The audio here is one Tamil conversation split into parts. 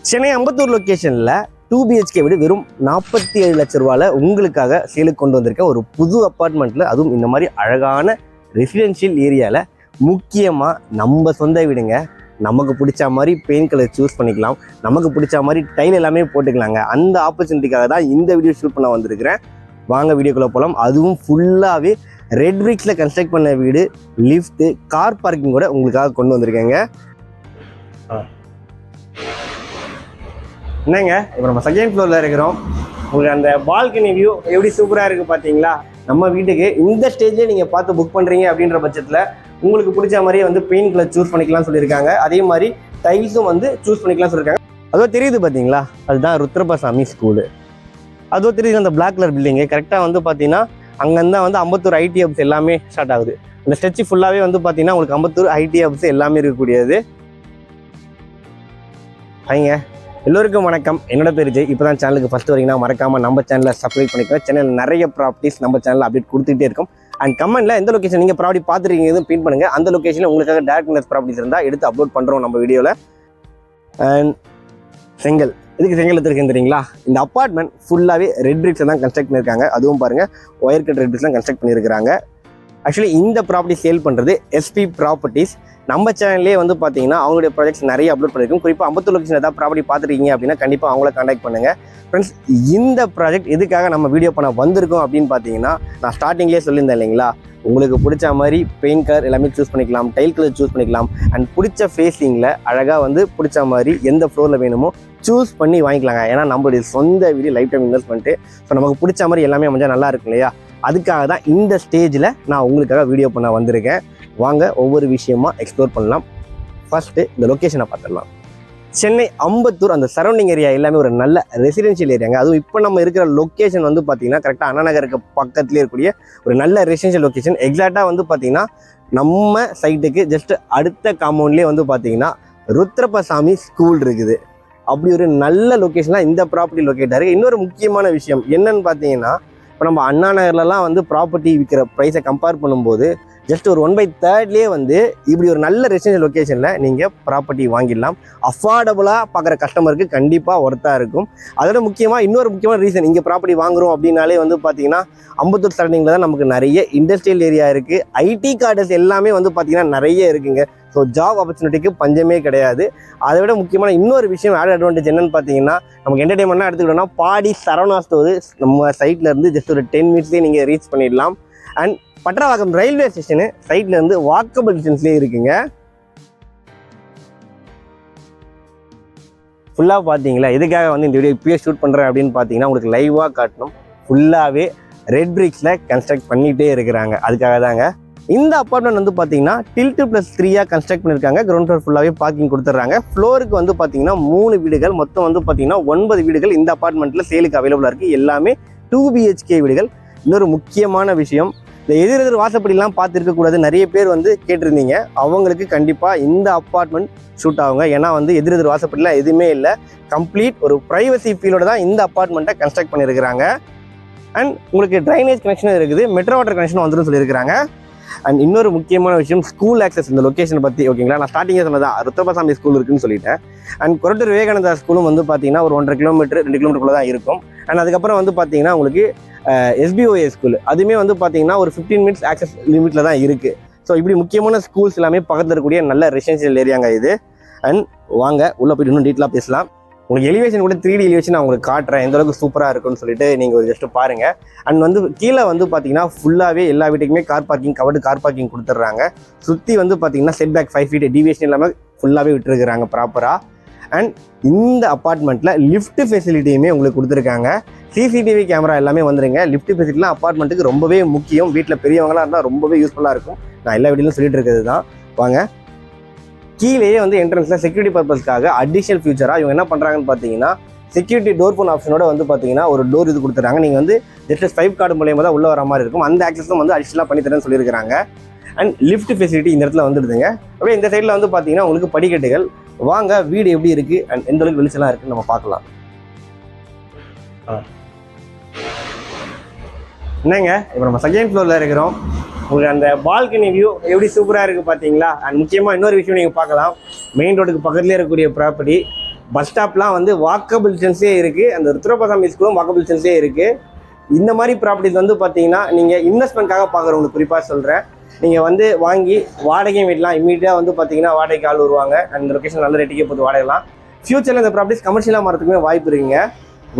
சென்னை அம்பத்தூர் லொக்கேஷனில் 2 BHK வீடு வெறும் 47 லட்ச ரூபாயில் உங்களுக்காக சேலுக்கு கொண்டு வந்திருக்கேன். ஒரு புது அப்பார்ட்மெண்ட்டில், அதுவும் இந்த மாதிரி அழகான ரெசிடென்ஷியல் ஏரியாவில். முக்கியமாக நம்ம சொந்த வீடுங்க. நமக்கு பிடிச்ச மாதிரி பெயிண்ட் கலர் சூஸ் பண்ணிக்கலாம், நமக்கு பிடிச்ச மாதிரி டைல் எல்லாமே போட்டுக்கலாங்க. அந்த ஆப்பர்ச்சுனிட்டிக்காக தான் இந்த வீடியோ ஷூட் பண்ண வந்திருக்கிறேன். வாங்க வீடியோக்குள்ளே போகலாம். அதுவும் ஃபுல்லாகவே ரெட் பிரிக்ஸில் கன்ஸ்ட்ரக்ட் பண்ண வீடு, லிஃப்ட்டு, கார் பார்க்கிங் கூட உங்களுக்காக கொண்டு வந்திருக்கேங்க. என்னங்க, இப்போ நம்ம செகண்ட் ஃப்ளோரில் இருக்கிறோம். உங்களுக்கு அந்த பால்கனி வியூ எப்படி சூப்பராக இருக்குது பார்த்தீங்களா? நம்ம வீட்டுக்கு இந்த ஸ்டேஜ்லேயே நீங்கள் பார்த்து புக் பண்ணுறீங்க அப்படின்ற பட்சத்தில் உங்களுக்கு பிடிச்ச மாதிரியே வந்து பெயிண்ட் கலர் சூஸ் பண்ணிக்கலாம்னு சொல்லியிருக்காங்க. அதே மாதிரி டைல்ஸும் வந்து சூஸ் பண்ணிக்கலாம்னு சொல்லியிருக்காங்க. அதுவும் தெரியுது பார்த்தீங்களா, அதுதான் ருத்ரபசாமி ஸ்கூலு. அதுவும் தெரியுது அந்த பிளாக் கலர் பில்டிங்கு. கரெக்டாக வந்து பார்த்தீங்கன்னா அங்கேருந்தான் வந்து அம்பத்தூர் ஐடி ஹப்ஸ் எல்லாமே ஸ்டார்ட் ஆகுது. அந்த ஸ்ட்ரெச்சு ஃபுல்லாகவே வந்து பார்த்தீங்கன்னா உங்களுக்கு அம்பத்தூர் ஐடி ஹப்ஸ் எல்லாமே இருக்கக்கூடியது. ஐங்க, எல்லோருக்கும் வணக்கம். என்னோட பேர் ஜெய். இப்போ தான் சேனலுக்கு ஃபஸ்ட்டு வரீங்கன்னா மறக்காமல் நம்ம சேனலை சப்ஸ்கிரைப் பண்ணிக்கலாம். சேனலில் நிறைய ப்ராப்பர்ட்டிஸ் நம்ம சேனலில் அப்டேட் கொடுத்துட்டே இருக்கும். அண்ட் கமெண்ட்டில் எந்த லொக்கேஷன் நீங்கள் ப்ராப்பர்ட்டி பார்த்துருக்கீங்க எதுவும் பின் பண்ணுங்கள். அந்த லொக்கேஷனில் உங்களுக்காக டேரக்ட் ப்ராப்பர்ட்டிஸ் இருந்தால் எடுத்து அப்லோட் பண்ணுறோம் நம்ம வீடியோவில். அண்ட் செங்கல், இதுக்கு செங்கல் எடுத்துருக்கேன் தெரியுங்களா? இந்த அப்பார்ட்மெண்ட் ஃபுல்லாகவே ரெட் பிரிக்ஸை தான் கன்ஸ்ட்ரக்ட் பண்ணியிருக்காங்க. அதுவும் பாருங்கள், ஒயர் கட் ரெட் பிரிக்ஸ்லாம் கன்ஸ்ட்ரக்ட் பண்ணியிருக்காங்க. ஆக்சுவலி இந்த ப்ராப்பர்ட்டி சேல் பண்ணுறது எஸ்பி ப்ராப்பர்ட்டிஸ். நம்ம சேனல்லே வந்து பார்த்தீங்கன்னா அவங்களுடைய ப்ராஜெக்ட்ஸ் நிறைய அப்லோட் பண்ணியிருக்கோம். குறிப்பாக அம்பத்தூர் லொக்கேஷன் ஏதாவது ப்ராப்பர்ட்டி பார்த்துருக்கீங்க அப்படின்னா கண்டிப்பாக அவங்கள கான்டாக்ட் பண்ணுங்கள். ஃப்ரெண்ட்ஸ், இந்த ப்ராஜெக்ட் எதுக்காக நம்ம வீடியோ பண்ண வந்திருக்கோம் அப்படின்னு பார்த்தீங்கன்னா, நான் ஸ்டார்டிங்லேயே சொல்லியிருந்தேன் இல்லைங்களா, உங்களுக்கு பிடிச்ச மாதிரி பெயிண்ட் கலர் எல்லாமே சூஸ் பண்ணிக்கலாம், டைல் கலர் சூஸ் பண்ணிக்கலாம். அண்ட் பிடிச்ச ஃபேஸிங்கில் அழகாக வந்து பிடிச்ச மாதிரி எந்த ஃப்ளோரில் வேணுமோ சூஸ் பண்ணி வாங்கிக்கலாங்க. ஏன்னா நம்மளுடைய சொந்த வீடு, லைஃப் டைம் இன்வெஸ்ட்மெண்ட்டு. ஸோ நமக்கு பிடிச்ச மாதிரி எல்லாமே அமைஞ்சால் நல்லா இருக்கும் இல்லையா? அதுக்காக தான் இந்த ஸ்டேஜில் நான் உங்களுக்காக வீடியோ பண்ண வந்திருக்கேன். வாங்க ஒவ்வொரு விஷயமா எக்ஸ்ப்ளோர் பண்ணலாம். ஃபஸ்ட்டு இந்த லொக்கேஷனை பார்த்துடலாம். சென்னை அம்பத்தூர் அந்த சரௌண்டிங் ஏரியா எல்லாமே ஒரு நல்ல ரெசிடென்ஷியல் ஏரியாங்க. அதுவும் இப்போ நம்ம இருக்கிற லொக்கேஷன் வந்து பார்த்தீங்கன்னா கரெக்டாக அண்ணா நகருக்கு பக்கத்துலேயே இருக்கக்கூடிய ஒரு நல்ல ரெசிடென்ஷியல் லொக்கேஷன். எக்ஸாக்டாக வந்து பார்த்தீங்கன்னா நம்ம சைட்டுக்கு ஜஸ்ட் அடுத்த காம்பவுண்ட்லேயே வந்து பார்த்தீங்கன்னா ருத்ரபசாமி ஸ்கூல் இருக்குது. அப்படி ஒரு நல்ல லொக்கேஷனாக இந்த ப்ராப்பர்ட்டி லொக்கேட் ஆகிருக்கு. இன்னொரு முக்கியமான விஷயம் என்னன்னு பார்த்தீங்கன்னா, இப்போ நம்ம அண்ணா நகர்லலாம் வந்து ப்ராப்பர்ட்டி விற்கிற ப்ரைஸை கம்பேர் பண்ணும்போது ஜஸ்ட் ஒரு 1/3 வந்து இப்படி ஒரு நல்ல ரெசிடென்ஷியல் லொக்கேஷனில் நீங்கள் ப்ராப்பர்ட்டி வாங்கிடலாம். அஃபோர்டபுளாக பார்க்குற கஸ்டமருக்கு கண்டிப்பாக ஒர்த்தாக இருக்கும். அதோட முக்கியமாக இன்னொரு முக்கியமான ரீசன், இங்கே ப்ராப்பர்ட்டி வாங்குகிறோம் அப்படின்னாலே வந்து பார்த்தீங்கன்னா அம்பத்தூர் சரௌண்டிங்கில் தான் நமக்கு நிறைய இண்டஸ்ட்ரியல் ஏரியா இருக்குது. ஐடி கார்டர்ஸ் எல்லாமே வந்து பார்த்திங்கன்னா நிறைய இருக்குங்க. ஸோ ஜாப் ஆப்பர்ச்சுனிட்டிக்கு பஞ்சமே கிடையாது. அதை விட முக்கியமான இன்னொரு விஷயம், ஆட் அட்வான்டேஜ் என்னென்னு பார்த்தீங்கன்னா, நமக்கு என்டர்டைன்மெண்ட்லாம் எடுத்துக்கிட்டோம்னா பாடி சரவணா ஸ்டோர் நம்ம சைட்லேருந்து ஜஸ்ட் ஒரு 10 மினிட்ஸ்லேயே நீங்கள் ரீச் பண்ணிடலாம். அண்ட் பட்டரவாக்கம் ரயில்வே ஸ்டேஷனு சைட்லேருந்து வாக்கபிள் டிஸ்டன்ஸ்லேயே இருக்குங்க. ஃபுல்லாக பார்த்தீங்களா, எதுக்காக வந்து இந்த வீடியோ இப்போயே ஷூட் பண்ணுறேன் அப்படின்னு பார்த்தீங்கன்னா, உங்களுக்கு லைவாக காட்டணும். ஃபுல்லாகவே ரெட் பிரிக்ஸில் கன்ஸ்ட்ரக்ட் பண்ணிகிட்டே இருக்கிறாங்க. அதுக்காக தாங்க. இந்த அப்பார்ட்மெண்ட் வந்து பார்த்தீங்கன்னா டில்ட்டு +3 கன்ஸ்ட்ரக்ட் பண்ணியிருக்காங்க. கிரவுண்ட் ஃப்ளோர் ஃபுல்லாகவே பார்க்கிங் கொடுத்துட்றாங்க. ஃப்ளோருக்கு வந்து பார்த்தீங்கன்னா 3 வீடுகள், மொத்தம் வந்து பார்த்தீங்கன்னா 9 வீடுகள் இந்த அப்பார்ட்மெண்ட்டில் சேலுக்கு அவைலபிளாக இருக்குது. எல்லாமே 2 BHK வீடுகள். இன்னொரு முக்கியமான விஷயம், இந்த எதிர் வாசப்படிலாம் பார்த்துருக்கக்கூடாது நிறைய பேர் வந்து கேட்டிருந்தீங்க. அவங்களுக்கு கண்டிப்பாக இந்த அப்பார்ட்மெண்ட் ஷூட் ஆகுங்க. ஏன்னா வந்து எதிர் வாசப்படிலாம் எதுவுமே இல்லை. கம்ப்ளீட் ஒரு ப்ரைவசி ஃபீலோட தான் இந்த அப்பார்ட்மெண்ட்டை கன்ஸ்ட்ரக்ட் பண்ணியிருக்கிறாங்க. அண்ட் உங்களுக்கு ட்ரைனேஜ் கனெக்ஷனும் இருக்குது, மெட்ரோ வாட்டர் கனெக்ஷன் வந்துடும் சொல்லியிருக்கிறாங்க. அண்ட் இன்னொரு முக்கியமான விஷயம், ஸ்கூல் ஆக்சஸ் இந்த லொக்கேஷனை பற்றி. ஓகேங்களா, நான் ஸ்டார்டிங்கே சொன்னதான் ருத்ரபசாமி ஸ்கூல் இருக்குன்னு சொல்லிட்டேன். அண்ட் கொரட்டூர் விவேகானந்தா ஸ்கூலும் வந்து பார்த்தீங்கன்னா ஒரு 1.5 கிலோமீட்டர் 2 கிலோமீட்டருக்குள்ள தான் இருக்கும். அண்ட் அதுக்கப்புறம் வந்து பார்த்தீங்கன்னா உங்களுக்கு SBOA ஸ்கூல், அதுவுமே வந்து பார்த்தீங்கன்னா ஒரு 15 மினிட்ஸ் ஆக்சஸ் லிமிட்டில் தான் இருக்குது. ஸோ இப்படி முக்கியமான ஸ்கூல்ஸ் எல்லாமே பக்கத்தில் இருக்கக்கூடிய நல்ல ரெசிடென்ஷியல் ஏரியாங்க இது. அண்ட் வாங்க உள்ளே போய்ட்டு இன்னும் டீட்டெயிலாக பேசலாம். உங்களுக்கு எலிவேஷன் கூட 3D எலிவேஷன் நான் உங்களுக்கு காட்டுறேன், எந்த அளவுக்கு சூப்பராக இருக்குன்னு சொல்லிட்டு நீங்கள் ஒரு ஜஸ்ட்டு பாருங்கள். அண்ட் வந்து கீழே வந்து பார்த்தீங்கன்னா ஃபுல்லாகவே எல்லா வீட்டுக்குமே car parking, covered car parking கொடுத்துட்றாங்க. சுற்றி வந்து பார்த்தீங்கன்னா செட் பேக் 5 ஃபீட் டிவியேஷன் இல்லாமல் ஃபுல்லாகவே விட்டுருக்குறாங்க ப்ராப்பராக. அண்ட் இந்த அப்பார்ட்மெண்ட்டில் லிஃப்ட் ஃபெசிலிட்டியுமே உங்களுக்கு கொடுத்துருக்காங்க. CCTV கேமரா எல்லாமே வந்துருங்க. லிஃப்ட் ஃபெசிலிட்டிலாம் அப்பார்ட்மெண்ட்டுக்கு ரொம்பவே முக்கியம். வீட்டில் பெரியவங்களாம் இருந்தால் ரொம்பவே யூஸ்ஃபுல்லாக இருக்கும். நான் எல்லா வீட்டிலும் சொல்லிட்டு இருக்கிறது தான். வாங்க, கீழேயே வந்து என்ட்ரன்ஸில் செக்யூரிட்டி பர்பஸ்க்காக அடிஷனல் ஃபியூச்சராக இவங்க என்ன பண்ணுறாங்கன்னு பார்த்தீங்கன்னா, செக்யூரிட்டி டோர் ஃபோன் ஆப்ஷனோட வந்து பார்த்தீங்கன்னா ஒரு டோர் இது கொடுத்துறாங்க. நீங்கள் வந்து ஜஸ்ட் ஸ்வைப் கார்டு மூலியமாக தான் உள்ளே வர மாதிரி இருக்கும். அந்த ஆக்சஸும் வந்து அடிஷனலாக பண்ணி தரேன்னு சொல்லியிருக்காங்க. அண்ட் லிஃப்ட் ஃபெசிலிட்டி இந்த இடத்துல வந்துடுதுங்க. அப்படியே இந்த சைடில் வந்து பார்த்தீங்கன்னா உங்களுக்கு படிக்கட்டுகள். வாங்க வீடு எப்படி இருக்குது அண்ட் எந்த அளவுக்கு வெளிச்சலாம் இருக்குன்னு நம்ம பார்க்கலாம். என்னங்க, இப்போ நம்ம செகண்ட் ஃப்ளோரில் இருக்கிறோம். உங்களுக்கு அந்த பால்கனி வியூ எப்படி சூப்பராக இருக்குது பார்த்தீங்களா? அண்ட் முக்கியமாக இன்னொரு விஷயம் நீங்கள் பார்க்கலாம், மெயின் ரோடுக்கு பக்கத்துலேயே இருக்கக்கூடிய ப்ராப்பர்ட்டி. பஸ் ஸ்டாப்லாம் வந்து வாக்கபிள் டிஸ்டன்ஸே இருக்குது. அந்த ருத்ரபசாமி ஸ்கூலும் வாக்கபிள் டிஸ்டன்ஸே இருக்குது. இந்த மாதிரி ப்ராப்பர்ட்டிஸ் வந்து பார்த்தீங்கன்னா நீங்கள் இன்வெஸ்ட்மெண்ட்காக பார்க்குறவங்களுக்கு குறிப்பாக சொல்கிறேன். நீங்கள் வந்து வாங்கி வாடகையும் விடலாம். இமீடியட்டாக வந்து பார்த்தீங்கன்னா வாடகைக்கு ஆள் வருவாங்க. அந்த லொக்கேஷன் நல்ல ரேட்டுக்கே போட்டு வாடகைலாம். ஃபியூச்சரில் இந்த ப்ராப்பர்ட்டிஸ் கமர்ஷியலாக மாறதுக்குமே வாய்ப்பு இருக்குங்க.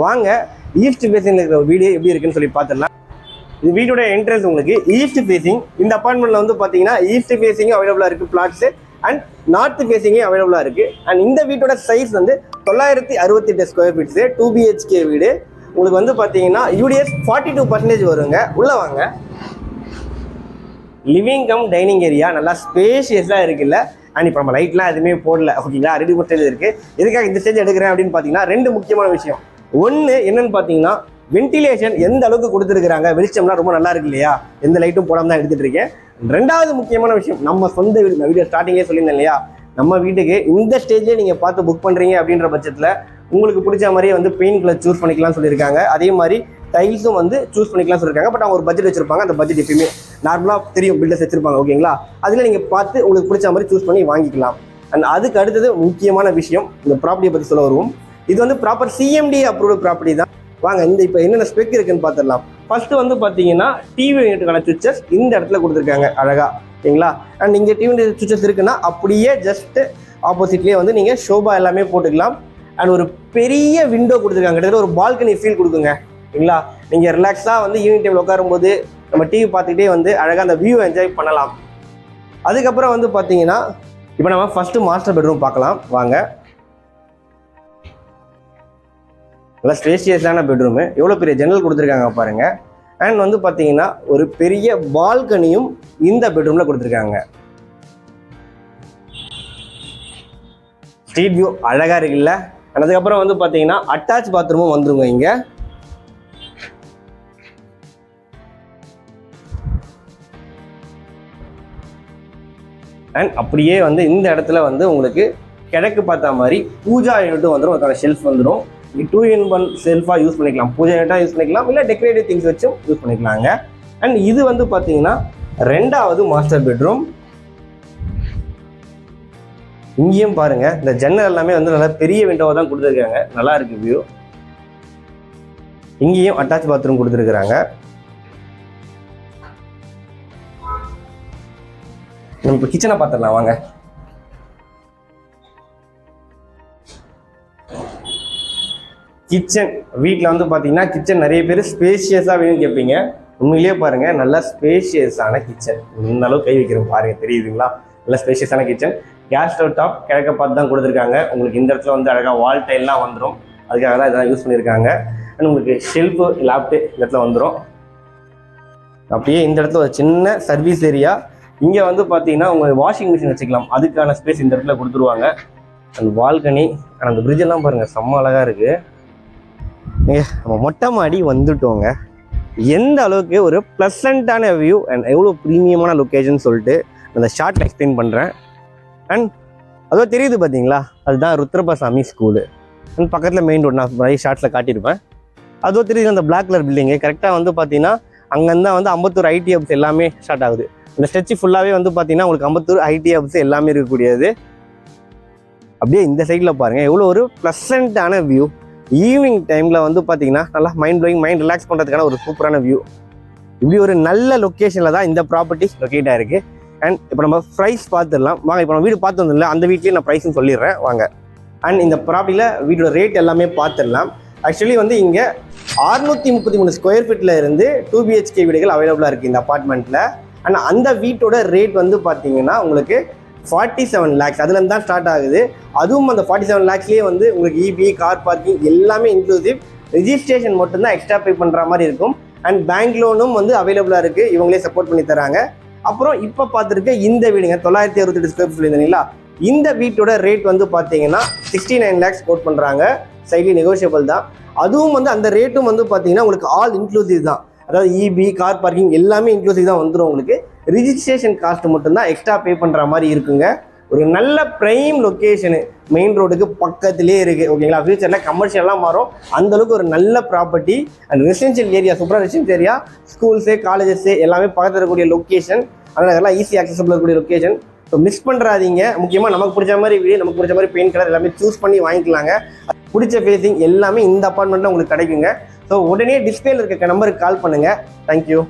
வாங்க ஈஸ்ட் ஃபேஸிங்கில் இருக்கிற வீடு எப்படி இருக்குன்னு சொல்லி பார்த்துடலாம். இந்த வீடோட என்ட்ரன்ஸ் உங்களுக்கு ஈஸ்ட் ஃபேஸிங். இந்த அப்பார்ட்மெண்ட்டில் வந்து பார்த்தீங்கன்னா ஈஸ்ட் ஃபேஸிங்கும் அவைலபிளாக இருக்குது பிளாட்ஸு, அண்ட் நார்த் ஃபேஸிங்கே அவைலபிளாக இருக்குது. அண்ட் இந்த வீட்டோட சைஸ் வந்து 968 ஸ்கொயர் ஃபீட்ஸு, 2 BHK வீடு. உங்களுக்கு வந்து பார்த்தீங்கன்னா யூடிஎஸ் 42% வருங்க. உள்ளே வாங்க. லிவிங் கம் டைனிங் ஏரியா நல்லா ஸ்பேஷியஸாக இருக்குல்ல. அண்ட் இப்போ நம்ம லைட்லாம் எதுவுமே போடல, ஓகேங்களா, ரெடி ஸ்டேஜ் இருக்குது. எதுக்காக இந்த ஸ்டேஜ் எடுக்கிறேன் அப்படின்னு பார்த்தீங்கன்னா 2 முக்கியமான விஷயம். ஒன்று என்னன்னு பார்த்தீங்கன்னா வென்டிலேஷன் எந்த அளவுக்கு கொடுத்துருக்குறாங்க, வெளிச்சம்லாம் ரொம்ப நல்லா இருக்கு இல்லையா, எந்த லைட்டும் போடாமல் தான் எடுத்துகிட்டு இருக்கேன். 2வது முக்கியமான விஷயம், நம்ம சொந்த வீடு. வீடியோ ஸ்டார்டிங்கே சொல்லியிருந்தேன் இல்லையா, நம்ம வீட்டுக்கு இந்த ஸ்டேஜ்லேயே நீங்கள் பார்த்து புக் பண்ணுறீங்க அப்படின்ற பட்சத்தில் உங்களுக்கு பிடிச்ச மாதிரியே வந்து பெயிண்ட் கலர் சூஸ் பண்ணிக்கலாம் சொல்லியிருக்காங்க. அதே மாதிரி டைல்ஸும் வந்து சூஸ் பண்ணிக்கலாம் சொல்லியிருக்காங்க. பட் அவங்க ஒரு பட்ஜெட் வச்சிருப்பாங்க. அந்த பட்ஜெட் எப்பயுமே நார்மலாக தெரியும், பில்டர்ஸ் வச்சிருப்பாங்க, ஓகேங்களா. அதில் நீங்கள் பார்த்து உங்களுக்கு பிடிச்ச மாதிரி சூஸ் பண்ணி வாங்கிக்கலாம். அண்ட் அதுக்கு அடுத்தது முக்கியமான விஷயம், இந்த ப்ராப்பர்ட்டியை பற்றி சொல்ல வருவோம். இது வந்து ப்ராப்பர் CMD அப்ரூவ்டு ப்ராப்பர்ட்டி தான். வாங்க இந்த இப்போ என்னென்ன ஸ்பெக் இருக்குன்னு பார்த்துடலாம். ஃபர்ஸ்ட் வந்து பார்த்தீங்கன்னா டிவி யூனிட்டுக்கான சுவிச்சஸ் இந்த இடத்துல கொடுத்துருக்காங்க அழகா, ஓகேங்களா. அண்ட் இங்கே டிவி யூனிட் சுவிச்சஸ் இருக்குன்னா அப்படியே ஜஸ்ட் ஆப்போசிட்லேயே வந்து நீங்கள் ஷோபா எல்லாமே போட்டுக்கலாம். அண்ட் ஒரு பெரிய விண்டோ கொடுத்துருக்காங்க, கிட்டத்தட்ட ஒரு பால்கனி ஃபீல் கொடுக்குங்க, ஓகேங்களா. நீங்கள் ரிலாக்ஸாக வந்து ஈவினிங் டைமில் உட்காரும்போது நம்ம டிவி பார்த்துக்கிட்டே வந்து அழகாக அந்த வியூ என்ஜாய் பண்ணலாம். அதுக்கப்புறம் வந்து பார்த்தீங்கன்னா இப்போ நம்ம ஃபஸ்ட்டு மாஸ்டர் பெட்ரூம் பார்க்கலாம் வாங்க. நல்லா ஸ்பேஷியஸான பெட்ரூமு, எவ்வளோ பெரிய ஜன்னல் கொடுத்துருக்காங்க பாருங்கள். அண்ட் வந்து பார்த்தீங்கன்னா ஒரு பெரிய பால்கனியும் இந்த பெட்ரூமில் கொடுத்துருக்காங்க. ஸ்ட்ரீட் வியூ அழகாக இருக்குல்ல. அதுக்கப்புறம் வந்து பார்த்தீங்கன்னா அட்டாச் பாத்ரூமும் வந்துருங்க இங்கே. அண்ட் அப்படியே வந்து இந்த இடத்துல வந்து உங்களுக்கு கிழக்கு பார்த்தா மாதிரி பூஜா யூனிட்டும் வந்துடும். அதுக்கான ஷெல்ஃப் வந்துடும். 2-in-1 செல்ஃபாக யூஸ் பண்ணிக்கலாம், பூஜா யூனிட்டாக யூஸ் பண்ணிக்கலாம், இல்லை டெக்கரேட்டிவ் திங்ஸ் வச்சும் யூஸ் பண்ணிக்கலாங்க. அண்ட் இது வந்து பார்த்தீங்கன்னா 2வது மாஸ்டர் பெட்ரூம். இங்கேயும் பாருங்க, இந்த ஜன்னல் எல்லாமே வந்து நல்லா பெரிய விண்டோவை தான் கொடுத்துருக்காங்க, நல்லா இருக்கு வியூ. இங்கேயும் அட்டாச் பாத்ரூம் கொடுத்துருக்குறாங்க. நம்ம இப்போ கிச்சனை பார்த்துடலாம் வாங்க. கிச்சன் வீட்டில் வந்து பார்த்தீங்கன்னா கிச்சன் நிறைய பேர் ஸ்பேஷியஸாக வேணும்னு கேட்பீங்க. உண்மையிலேயே பாருங்கள், நல்லா ஸ்பேஷியஸான கிச்சன். இந்த அளவுக்கு கை வைக்கிறோம் பாருங்கள், தெரியுதுங்களா, நல்லா ஸ்பேஷியஸான கிச்சன். கேஸ் ஸ்டவ் டாப் கிழக்க பார்த்து தான் கொடுத்துருக்காங்க. உங்களுக்கு இந்த இடத்துல வந்து அழகாக வால் டைல்லாம் வந்துடும், அதுக்காக தான் இதெல்லாம் யூஸ் பண்ணியிருக்காங்க. அண்ட் உங்களுக்கு ஷெல்ஃபு லேப்டு இந்த இடத்துல வந்துடும். அப்படியே இந்த இடத்துல ஒரு சின்ன சர்வீஸ் ஏரியா. இங்கே வந்து பார்த்தீங்கன்னா உங்கள் வாஷிங் மிஷின் வச்சுக்கலாம், அதுக்கான ஸ்பேஸ் இந்த இடத்துல கொடுத்துருவாங்க. அந்த பால்கனி, அந்த பிரிட்ஜெல்லாம் பாருங்கள், செம்ம அழகாக இருக்குது. நம்ம மொட்டை மாடி வந்துட்டோங்க. எந்த அளவுக்கு ஒரு ப்ளசண்ட்டான வியூ அண்ட் எவ்வளோ ப்ரீமியமான லொக்கேஷன் சொல்லிட்டு அந்த ஷார்ட்டில் எக்ஸ்பிளைன் பண்ணுறேன். அண்ட் அதோ தெரியுது பார்த்தீங்களா, அதுதான் ருத்ரபசாமி ஸ்கூலு. அண்ட் பக்கத்தில் மெயின் ரோடு நான் நிறைய ஷார்ட்ஸில் காட்டியிருப்பேன். அதோ தெரியுது அந்த பிளாக் கலர் பில்டிங்கு. கரெக்டாக வந்து பார்த்தீங்கன்னா அங்கேருந்தான் வந்து அம்பத்தூர் IT ஹப்ஸ் எல்லாமே ஸ்டார்ட் ஆகுது. இந்த ஸ்ட்ரெச்சு ஃபுல்லாகவே வந்து பார்த்தீங்கன்னா உங்களுக்கு அம்பத்தூர் IT ஹப்ஸ் எல்லாமே இருக்கக்கூடியது. அப்படியே இந்த சைடில் பாருங்கள், எவ்வளோ ஒரு ப்ளசண்ட்டான வியூ. ஈவினிங் டைமில் வந்து பார்த்தீங்கன்னா நல்லா மைண்ட் ப்ளோயிங், மைண்ட் ரிலாக்ஸ் பண்ணுறதுக்கான ஒரு சூப்பரான வியூ. இப்படி ஒரு நல்ல லொக்கேஷனில் தான் இந்த ப்ராப்பர்ட்டி லொக்கேட் ஆகிருக்கு. அண்ட் இப்போ நம்ம ப்ரைஸ் பார்த்துடலாம் வாங்க. இப்போ நம்ம வீடு பார்த்து வந்தோம்ல, அந்த வீட்லேயே நான் ப்ரைஸும் சொல்லிடுறேன் வாங்க. அண்ட் இந்த ப்ராப்பர்ட்டியில் வீடோட ரேட் எல்லாமே பார்த்துடலாம். ஆக்சுவலி வந்து இங்கே 633 ஸ்கொயர் ஃபீட்டில் இருந்து 2 BHK வீடுகள் அவைலபிளாக இருக்குது இந்த அப்பார்ட்மெண்ட்டில். அண்ட் அந்த வீட்டோட ரேட் வந்து பார்த்தீங்கன்னா உங்களுக்கு 47 lakhs அதுலேருந்து தான் ஸ்டார்ட் ஆகுது. அதுவும் அந்த 47 lakhsலேயே வந்து உங்களுக்கு EB, கார் பார்க்கிங் எல்லாமே இன்க்ளூசிவ். ரெஜிஸ்ட்ரேஷன் மட்டும்தான் எக்ஸ்ட்ரா பே பண்ணுற மாதிரி இருக்கும். அண்ட் பேங்க் லோனும் வந்து அவைலபிளாக இருக்குது, இவங்களே சப்போர்ட் பண்ணி தராங்க. அப்புறம் இப்போ பார்த்துருக்க இந்த வீடுங்க 968 ஸ்கொயர் ஃபீட் சொல்லியிருந்தீங்களா, இந்த வீட்டோட ரேட் வந்து பார்த்தீங்கன்னா 69 lakhs கோட் பண்ணுறாங்க. சைட்லி நெகோஷியபிள் தான். அதுவும் வந்து அந்த ரேட்டும் வந்து பார்த்தீங்கன்னா உங்களுக்கு ஆல் இன்க்ளூசிவ் தான். அதாவது EB, கார் பார்க்கிங் எல்லாமே இன்க்ளூசிவ் தான் வந்துடும். உங்களுக்கு ரிஜிஸ்ட்ரேஷன் காஸ்ட் மட்டும்தான் எக்ஸ்ட்ரா பே பண்ணுற மாதிரி இருக்குங்க. ஒரு நல்ல ப்ரைம் லொக்கேஷனு, மெயின் ரோடுக்கு பக்கத்துலேயே இருக்குது, ஓகேங்களா. ஃபியூச்சரில் கமர்ஷியலாக மாறும் அந்தளவுக்கு ஒரு நல்ல ப்ராப்பர்ட்டி. அண்ட் ரெசிடென்ஷியல் ஏரியா, சூப்பராக ரெசிடென்ஷியல் ஏரியா, ஸ்கூல்ஸு, காலேஜஸ்ஸு எல்லாமே பக்கத்தில் இருக்கக்கூடிய லொக்கேஷன். அதனால் அதெல்லாம் ஈஸி ஆக்சசபிள் இருக்கக்கூடிய லொக்கேஷன். ஸோ மிஸ் பண்ணுறாதீங்க. முக்கியமாக நமக்கு பிடிச்ச மாதிரி வீடு, நமக்கு பிடிச்ச மாதிரி பெயிண்ட் கலர் எல்லாமே சூஸ் பண்ணி வாங்கிக்கலாங்க. பிடிச்ச ஃபேஸிங் எல்லாமே இந்த அப்பார்ட்மெண்ட்டில் உங்களுக்கு கிடைக்குங்க. ஸோ உடனே டிஸ்பிளேல இருக்க நம்பருக்கு கால் பண்ணுங்கள். தேங்க்யூ.